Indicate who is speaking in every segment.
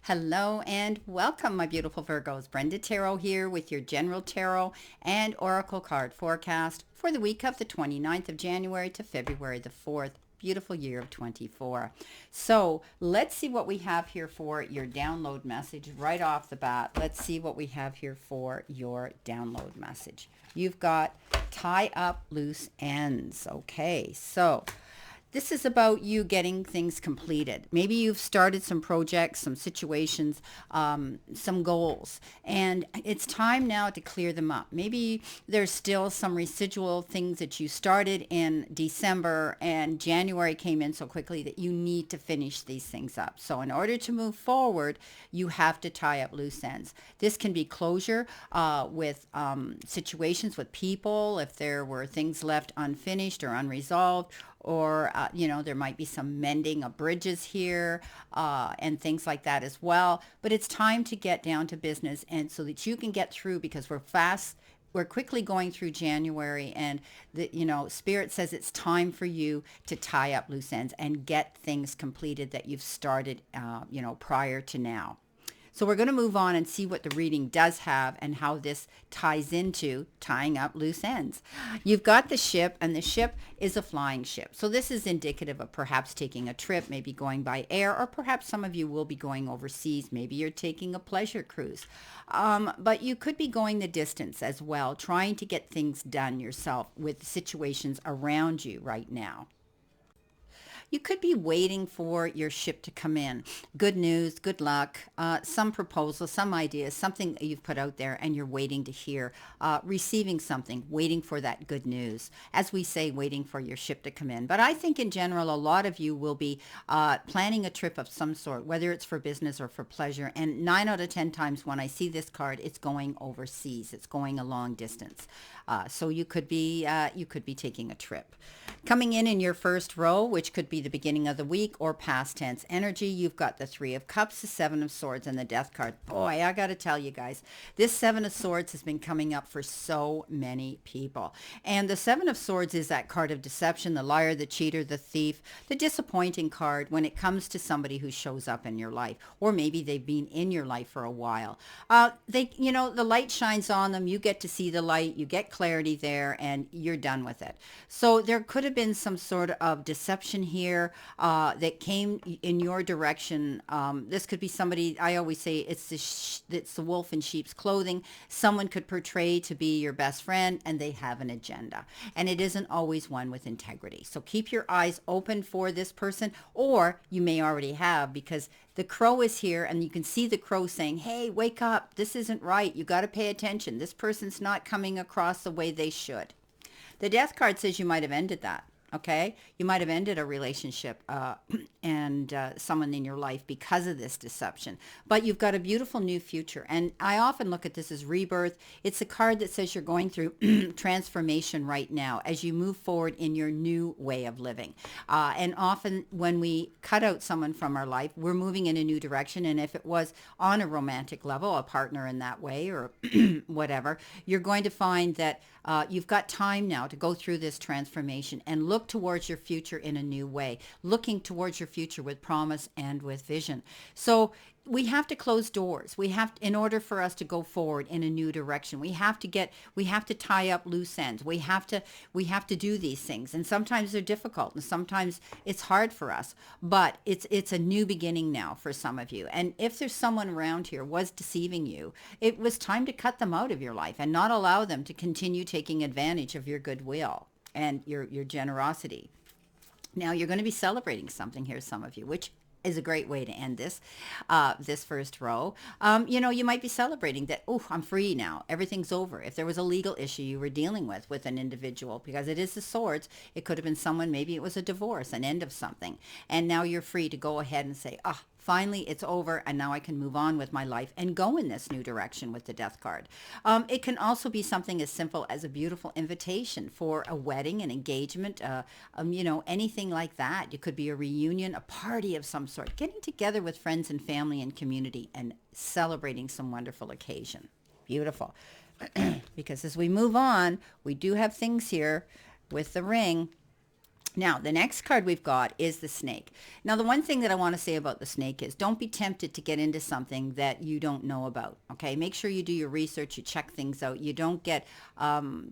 Speaker 1: Hello and welcome, my beautiful Virgos. Brenda Taro here with your general tarot and oracle card forecast for the week of the 29th of January to February the 4th. Beautiful year of 24. So let's see what we have here for your download message right off the bat. Let's see what we have here for your download message. You've got tie up loose ends. Okay, so this is about you getting things completed. Maybe you've started some projects, some situations, some goals, and it's time now to clear them up. Maybe there's still some residual things that you started in December and January came in so quickly that you need to finish these things up. So in order to move forward, you have to tie up loose ends. This can be closure with situations with people, if there were things left unfinished or unresolved, or there might be some mending of bridges here and things like that as well. But it's time to get down to business, and so that you can get through, because we're quickly going through January, and Spirit says it's time for you to tie up loose ends and get things completed that you've started prior to now. So we're going to move on and see what the reading does have and how this ties into tying up loose ends. You've got the ship, and the ship is a flying ship. So this is indicative of perhaps taking a trip, maybe going by air, or perhaps some of you will be going overseas. Maybe you're taking a pleasure cruise. But you could be going the distance as well, trying to get things done yourself with situations around you right now. You could be waiting for your ship to come in. Good news, good luck, some proposal, some ideas, something that you've put out there and you're waiting to hear, receiving something, waiting for that good news. As we say, waiting for your ship to come in. But I think in general, a lot of you will be planning a trip of some sort, whether it's for business or for pleasure. And 9 out of 10 times when I see this card, it's going overseas. It's going a long distance. So you could be taking a trip. Coming in your first row, which could be the beginning of the week or past tense energy, you've got the Three of Cups, the Seven of Swords, and the Death card. Boy, I got to tell you guys, this Seven of Swords has been coming up for so many people. And the Seven of Swords is that card of deception, the liar, the cheater, the thief, the disappointing card when it comes to somebody who shows up in your life, or maybe they've been in your life for a while. The light shines on them. You get to see the light. You get clarity there, and you're done with it. So there could have been some sort of deception here that came in your direction. This could be somebody, I always say it's the wolf in sheep's clothing. Someone could portray to be your best friend, and they have an agenda. And it isn't always one with integrity. So keep your eyes open for this person, or you may already have, because the crow is here, and you can see the crow saying, hey, wake up. This isn't right. You got to pay attention. This person's not coming across the way they should. The Death card says you might have ended that. Okay, you might have ended a relationship and someone in your life because of this deception. But you've got a beautiful new future. And I often look at this as rebirth. It's a card that says you're going through transformation right now as you move forward in your new way of living. And often when we cut out someone from our life, we're moving in a new direction. And if it was on a romantic level, a partner in that way or whatever, you're going to find that you've got time now to go through this transformation and look towards your future in a new way, looking towards your future with promise and with vision. So we have to close doors. In order for us to go forward in a new direction, we have to tie up loose ends. We have to do these things. And sometimes they're difficult and sometimes it's hard for us, but it's a new beginning now for some of you. And if there's someone around here was deceiving you, it was time to cut them out of your life and not allow them to continue taking advantage of your goodwill and your generosity. Now you're going to be celebrating something here, some of you, which is a great way to end this first row. You might be celebrating that, oh, I'm free now. Everything's over. If there was a legal issue you were dealing with an individual, because it is the swords, it could have been someone, maybe it was a divorce, an end of something. And now you're free to go ahead and say, finally, it's over, and now I can move on with my life and go in this new direction with the Death card. It can also be something as simple as a beautiful invitation for a wedding, an engagement, anything like that. It could be a reunion, a party of some sort, getting together with friends and family and community and celebrating some wonderful occasion. Beautiful. Because as we move on, we do have things here with the ring. Now, the next card we've got is the snake. Now, the one thing that I want to say about the snake is don't be tempted to get into something that you don't know about, okay? Make sure you do your research, you check things out. You don't get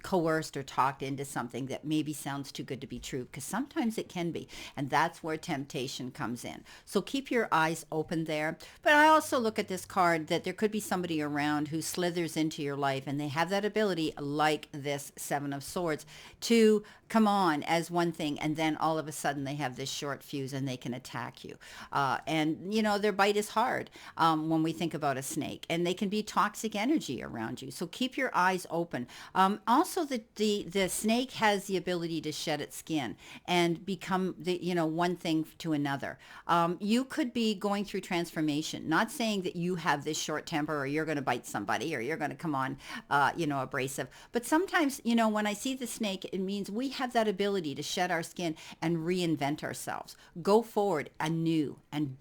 Speaker 1: coerced or talked into something that maybe sounds too good to be true, because sometimes it can be, and that's where temptation comes in. So keep your eyes open there. But I also look at this card that there could be somebody around who slithers into your life, and they have that ability, like this Seven of Swords, to come on as one thing, and then all of a sudden they have this short fuse and they can attack you. And you know, their bite is hard when we think about a snake, and they can be toxic energy around you. So keep your eyes open. Also, the snake has the ability to shed its skin and become one thing to another. You could be going through transformation. Not saying that you have this short temper, or you're going to bite somebody, or you're going to come on, abrasive. But sometimes, when I see the snake, it means we have that ability to shed our skin and reinvent ourselves, go forward anew, and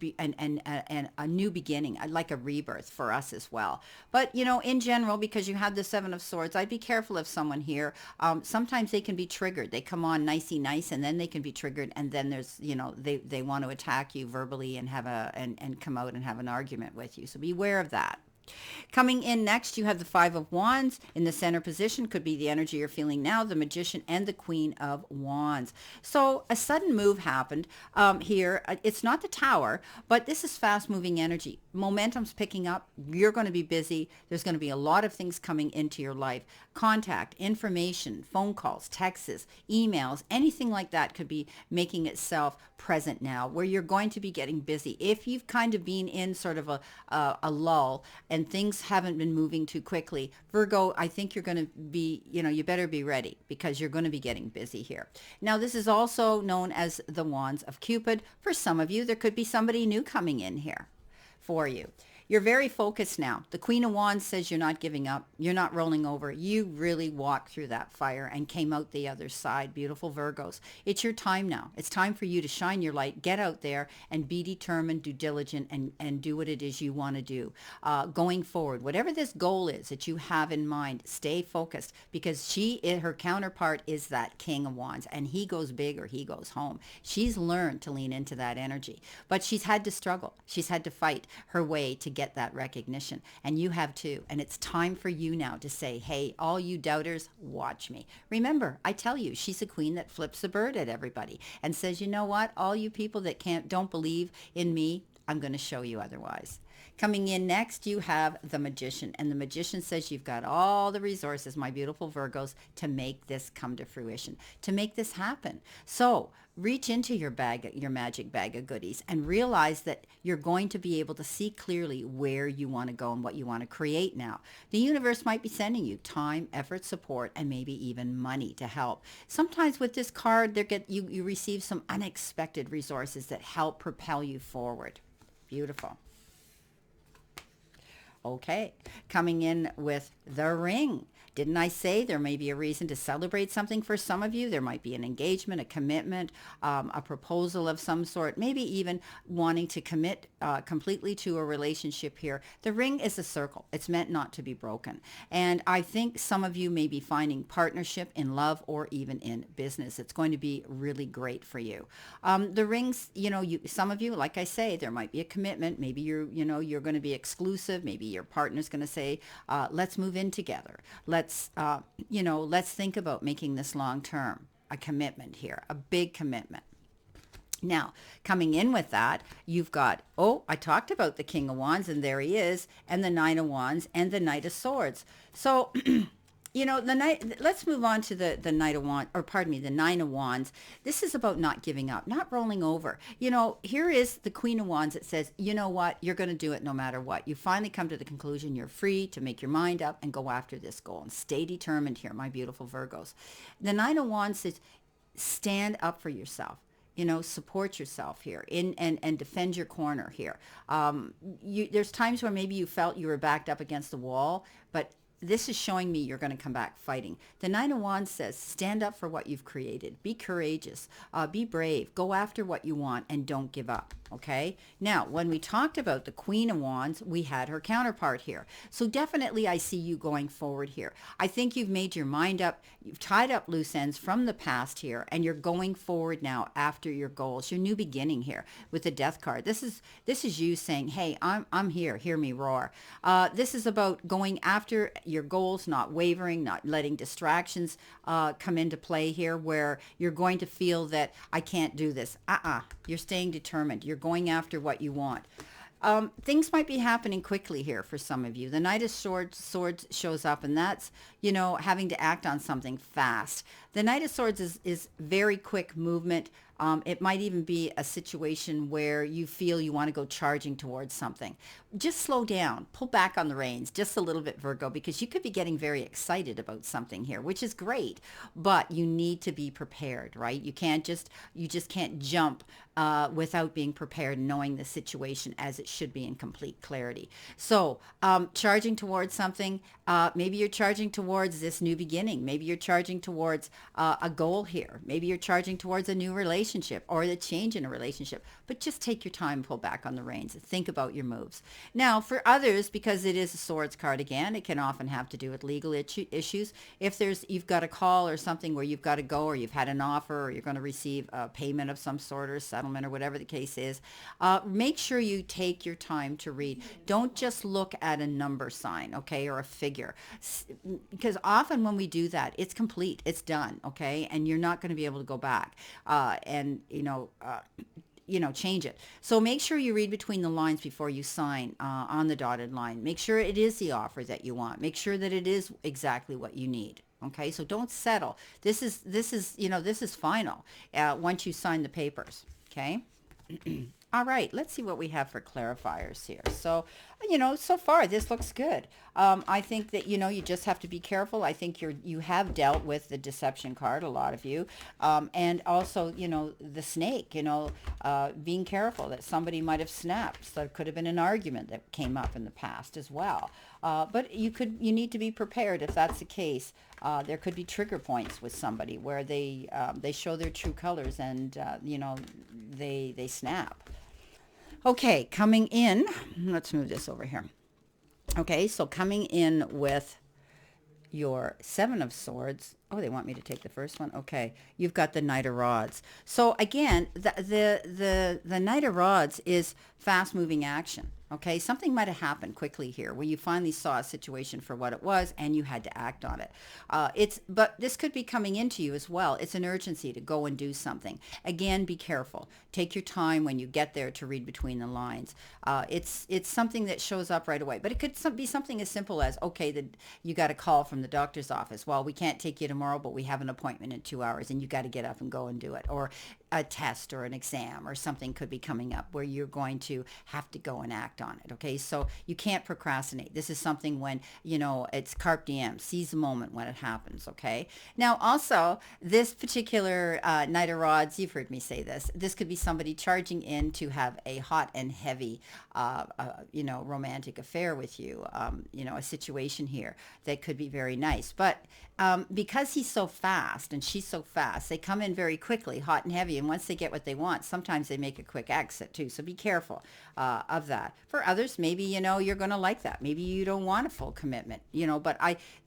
Speaker 1: a new beginning, like a rebirth for us as well. But in general, because you have the Seven of Swords, I'd be careful of someone here. Sometimes they can be triggered. They come on nicey nice, and then they can be triggered, and then there's they want to attack you verbally and and come out and have an argument with you. So beware of that. Coming in next, you have the Five of Wands. In the center position could be the energy you're feeling now, the Magician and the Queen of Wands. So a sudden move happened here. It's not the Tower, but this is fast-moving energy. Momentum's picking up. You're going to be busy. There's going to be a lot of things coming into your life. Contact, information, phone calls, texts, emails, anything like that could be making itself present now, where you're going to be getting busy. If you've kind of been in sort of a lull and things haven't been moving too quickly, Virgo, I think you're going to be, you better be ready, because you're going to be getting busy here. Now, this is also known as the Wands of Cupid. For some of you, there could be somebody new coming in here for you. You're very focused now. The Queen of Wands says you're not giving up. You're not rolling over. You really walked through that fire and came out the other side. Beautiful Virgos. It's your time now. It's time for you to shine your light, get out there and be determined, do diligent, and do what it is you want to do. Going forward, whatever this goal is that you have in mind, stay focused, because her counterpart is that King of Wands, and he goes big or he goes home. She's learned to lean into that energy, but she's had to struggle. She's had to fight her way to get that recognition, and you have too. And it's time for you now to say, hey, all you doubters, watch me. Remember, I tell you, she's a queen that flips a bird at everybody and says, you know what, all you people that don't believe in me, I'm going to show you otherwise. Coming in next, you have the Magician, and the Magician says you've got all the resources, my beautiful Virgos, to make this come to fruition, to make this happen. So reach into your magic bag of goodies, and realize that you're going to be able to see clearly where you want to go and what you want to create now. The universe might be sending you time, effort, support, and maybe even money to help. Sometimes with this card, you receive some unexpected resources that help propel you forward. Beautiful. Okay, coming in with the Ring. Didn't I say there may be a reason to celebrate something for some of you? There might be an engagement, a commitment, a proposal of some sort, maybe even wanting to commit completely to a relationship here. The Ring is a circle. It's meant not to be broken. And I think some of you may be finding partnership in love or even in business. It's going to be really great for you. The Rings, some of you, like I say, there might be a commitment. Maybe you're going to be exclusive. Maybe your partner's going to say, let's move in together. Let's think about making this long term, a commitment here, a big commitment. Now, coming in with that, you've got, I talked about the King of Wands, and there he is, and the Nine of Wands, and the Knight of Swords. So, let's move on to the Knight of Wands, the Nine of Wands. This is about not giving up, not rolling over. Here is the Queen of Wands that says, you know what, you're going to do it no matter what. You finally come to the conclusion you're free to make your mind up and go after this goal, and stay determined here, my beautiful Virgos. The Nine of Wands says, stand up for yourself. Support yourself here and defend your corner here. There's times where maybe you felt you were backed up against the wall, but this is showing me you're going to come back fighting. The Nine of Wands says, stand up for what you've created. Be courageous. Be brave. Go after what you want and don't give up. Okay. Now, when we talked about the Queen of Wands, we had her counterpart here. So definitely I see you going forward here. I think you've made your mind up. You've tied up loose ends from the past here, and you're going forward now after your goals, your new beginning here with the Death card. This is you saying, hey, I'm here. Hear me roar. This is about going after your goals, not wavering, not letting distractions come into play here where you're going to feel that I can't do this. You're staying determined. You're going after what you want. Things might be happening quickly here for some of you. The Knight of Swords shows up, and that's, having to act on something fast. The Knight of Swords is very quick movement. It might even be a situation where you feel you want to go charging towards something. Just slow down, pull back on the reins just a little bit, Virgo, because you could be getting very excited about something here, which is great, but you need to be prepared, right? You just can't jump without being prepared, knowing the situation as it should be in complete clarity. So charging towards something, maybe you're charging towards this new beginning. Maybe you're charging towards a goal here. Maybe you're charging towards a new relationship or the change in a relationship, but just take your time, pull back on the reins, think about your moves. Now, for others, because it is a Swords card again, it can often have to do with legal issues. If you've got a call or something where you've got to go, or you've had an offer, or you're going to receive a payment of some sort or settlement or whatever the case is, make sure you take your time to read. Don't just look at a number sign, okay, or a figure, because often when we do that, it's complete, it's done, okay, and you're not going to be able to go back and change it. So make sure you read between the lines before you sign on the dotted line. Make sure it is the offer that you want. Make sure that it is exactly what you need. Okay, so don't settle. This is final once you sign the papers. Okay. All right, let's see what we have for clarifiers here. So, so far this looks good. I think that, you just have to be careful. I think you have dealt with the deception card, a lot of you. And also, the snake, being careful that somebody might have snapped. So there could have been an argument that came up in the past as well. But you need to be prepared if that's the case. There could be trigger points with somebody where they show their true colors and, they snap. Okay, coming in, let's move this over here. Okay, so coming in with your Seven of Swords. Oh, they want me to take the first one. Okay, you've got the Knight of Rods. So again, the Knight of Rods is fast-moving action. Okay, something might have happened quickly here where you finally saw a situation for what it was and you had to act on it. But this could be coming into you as well. It's an urgency to go and do something. Again, be careful. Take your time when you get there to read between the lines. It's something that shows up right away. But it could be something as simple as, okay, you got a call from the doctor's office. Well, we can't take you tomorrow, but we have an appointment in 2 hours and you got to get up and go and do it. Or a test or an exam or something could be coming up where you're going to have to go and act on it. Okay, so you can't procrastinate. This is something when, it's carpe diem, seize the moment when it happens. Okay, now also this particular Knight of Rods, you've heard me say this could be somebody charging in to have a hot and heavy romantic affair with you, a situation here that could be very nice. But because he's so fast and she's so fast, they come in very quickly, hot and heavy. And once they get what they want, sometimes they make a quick exit too. So be careful of that. For others, maybe, you're going to like that. Maybe you don't want a full commitment, but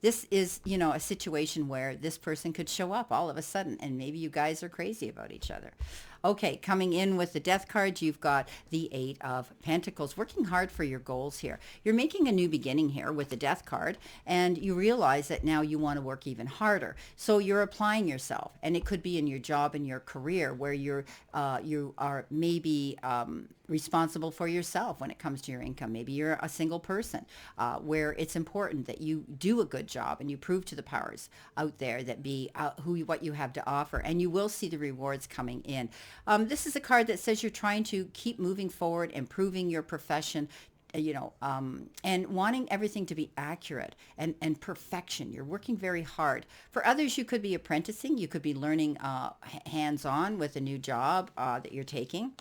Speaker 1: this is, a situation where this person could show up all of a sudden and maybe you guys are crazy about each other. Okay, coming in with the Death cards, you've got the Eight of Pentacles, working hard for your goals here. You're making a new beginning here with the Death card, and you realize that now you want to work even harder. So you're applying yourself, and it could be in your job and your career where you are maybe responsible for yourself when it comes to your income. Maybe you're a single person where it's important that you do a good job and you prove to the powers out there that what you have to offer, and you will see the rewards coming in. This is a card that says you're trying to keep moving forward, improving your profession, and wanting everything to be accurate and perfection. You're working very hard. For others, you could be apprenticing. You could be learning hands-on with a new job that you're taking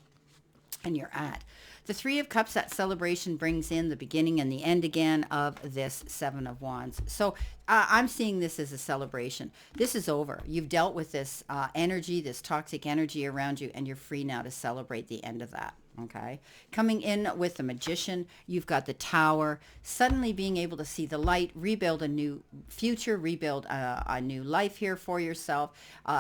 Speaker 1: and you're at. The Three of Cups, that celebration brings in the beginning and the end again of this Seven of Wands. So I'm seeing this as a celebration. This is over. You've dealt with this energy, this toxic energy around you, and you're free now to celebrate the end of that. Okay. Coming in with the Magician, you've got the Tower, suddenly being able to see the light, rebuild a new future, rebuild a new life here for yourself.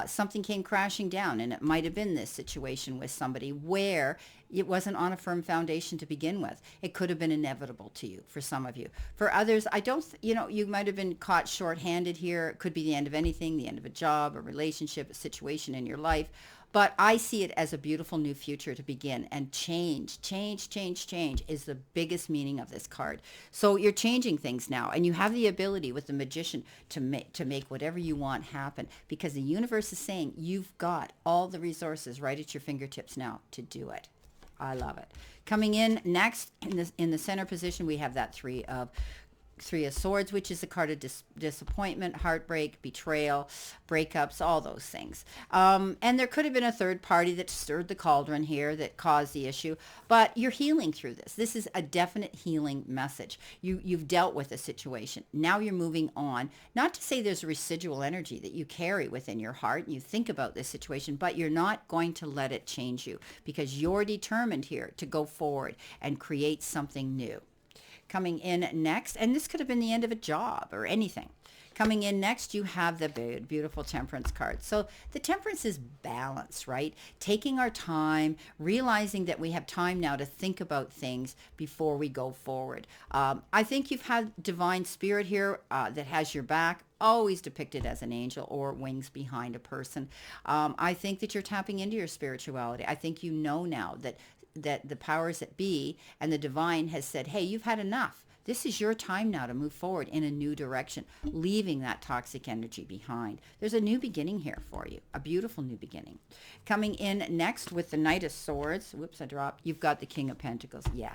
Speaker 1: Something came crashing down, and it might have been this situation with somebody where it wasn't on a firm foundation to begin with. It could have been inevitable to you for some of you. For others, I don't, you might have been caught short-handed here. It could be the end of anything, the end of a job, a relationship, a situation in your life. But I see it as a beautiful new future to begin, and change is the biggest meaning of this card. So you're changing things now, and you have the ability with the Magician to make whatever you want happen, because the universe is saying you've got all the resources right at your fingertips now to do it. I love it. Coming in next in the center position, we have that Three of Swords, which is a card of disappointment, heartbreak, betrayal, breakups, all those things. And there could have been a third party that stirred the cauldron here that caused the issue, but you're healing through this. This is a definite healing message. You've dealt with a situation. Now you're moving on. Not to say there's a residual energy that you carry within your heart and you think about this situation, but you're not going to let it change you, because you're determined here to go forward and create something new. Coming in next, and this could have been the end of a job or anything. Coming in next, you have the beautiful Temperance card. So the Temperance is balance, right? Taking our time, realizing that we have time now to think about things before we go forward. I think you've had divine spirit here that has your back, always depicted as an angel or wings behind a person. I think that you're tapping into your spirituality. I think you know now that the powers that be and the divine has said, hey, you've had enough. This is your time now to move forward in a new direction, leaving that toxic energy behind. There's a new beginning here for you, a beautiful new beginning. Coming in next with the Knight of Swords. Whoops, I dropped. You've got the King of Pentacles. Yeah.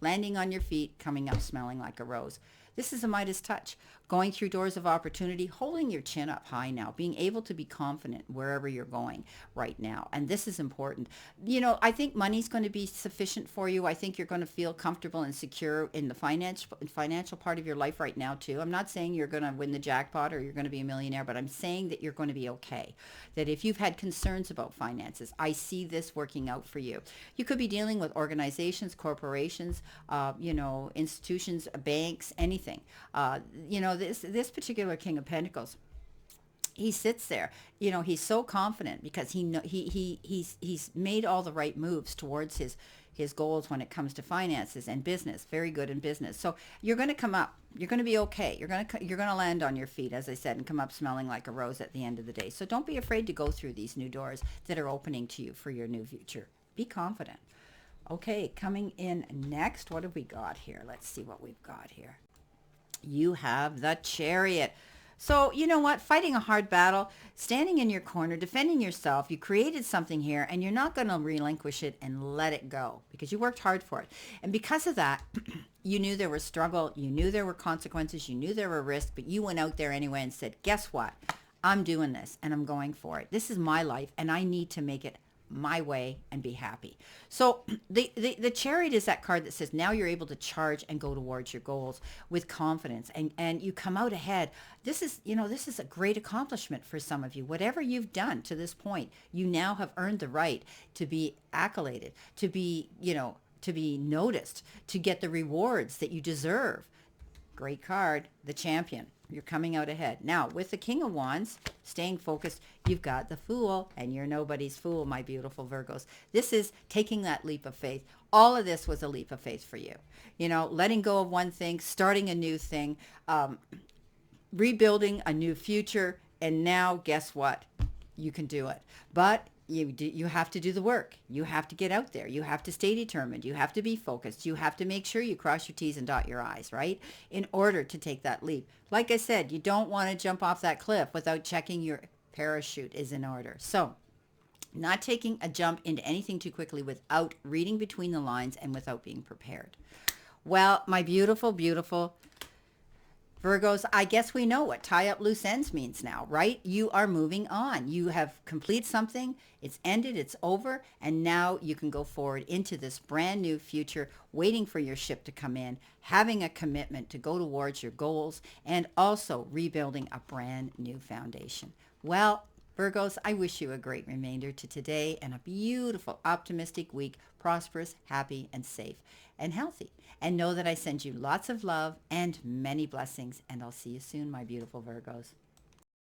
Speaker 1: Landing on your feet, coming up smelling like a rose. This is a Midas touch. Going through doors of opportunity, holding your chin up high now, being able to be confident wherever you're going right now. And this is important. I think money's going to be sufficient for you. I think you're going to feel comfortable and secure in the financial part of your life right now too. I'm not saying you're going to win the jackpot or you're going to be a millionaire, but I'm saying that you're going to be okay. That if you've had concerns about finances, I see this working out for you. You could be dealing with organizations, corporations, institutions, banks, anything. This particular King of Pentacles, he sits there, he's so confident because he's made all the right moves towards his goals when it comes to finances and business. Very good in business. So you're going to come up. You're going to be okay. You're going to land on your feet, as I said, and come up smelling like a rose at the end of the day. So don't be afraid to go through these new doors that are opening to you for your new future. Be confident. Okay, coming in next, what have we got here? Let's see what we've got here. You have the Chariot. So you know what? Fighting a hard battle, standing in your corner, defending yourself. You created something here, and you're not going to relinquish it and let it go because you worked hard for it. And because of that, you knew there was struggle. You knew there were consequences. You knew there were risks, but you went out there anyway and said, guess what? I'm doing this, and I'm going for it. This is my life, and I need to make it my way and be happy. So the Chariot is that card that says now you're able to charge and go towards your goals with confidence, and you come out ahead. This is a great accomplishment for some of you. Whatever you've done to this point, you now have earned the right to be accoladed, to be noticed, to get the rewards that you deserve. Great card, the Champion. You're coming out ahead. Now, with the King of Wands, staying focused, you've got the Fool, and you're nobody's fool, my beautiful Virgos. This is taking that leap of faith. All of this was a leap of faith for you. Letting go of one thing, starting a new thing, rebuilding a new future, and now, guess what? You can do it. But you have to do the work. You have to get out there. You have to stay determined. You have to be focused. You have to make sure you cross your T's and dot your I's, right? In order to take that leap. Like I said, you don't want to jump off that cliff without checking your parachute is in order. So not taking a jump into anything too quickly without reading between the lines and without being prepared. Well, my beautiful, beautiful Virgos, I guess we know what tie up loose ends means now, right? You are moving on. You have completed something, it's ended, it's over, and now you can go forward into this brand new future, waiting for your ship to come in, having a commitment to go towards your goals, and also rebuilding a brand new foundation. Well, Virgos, I wish you a great remainder to today and a beautiful, optimistic week, prosperous, happy, and safe and healthy. And know that I send you lots of love and many blessings. And I'll see you soon, my beautiful Virgos.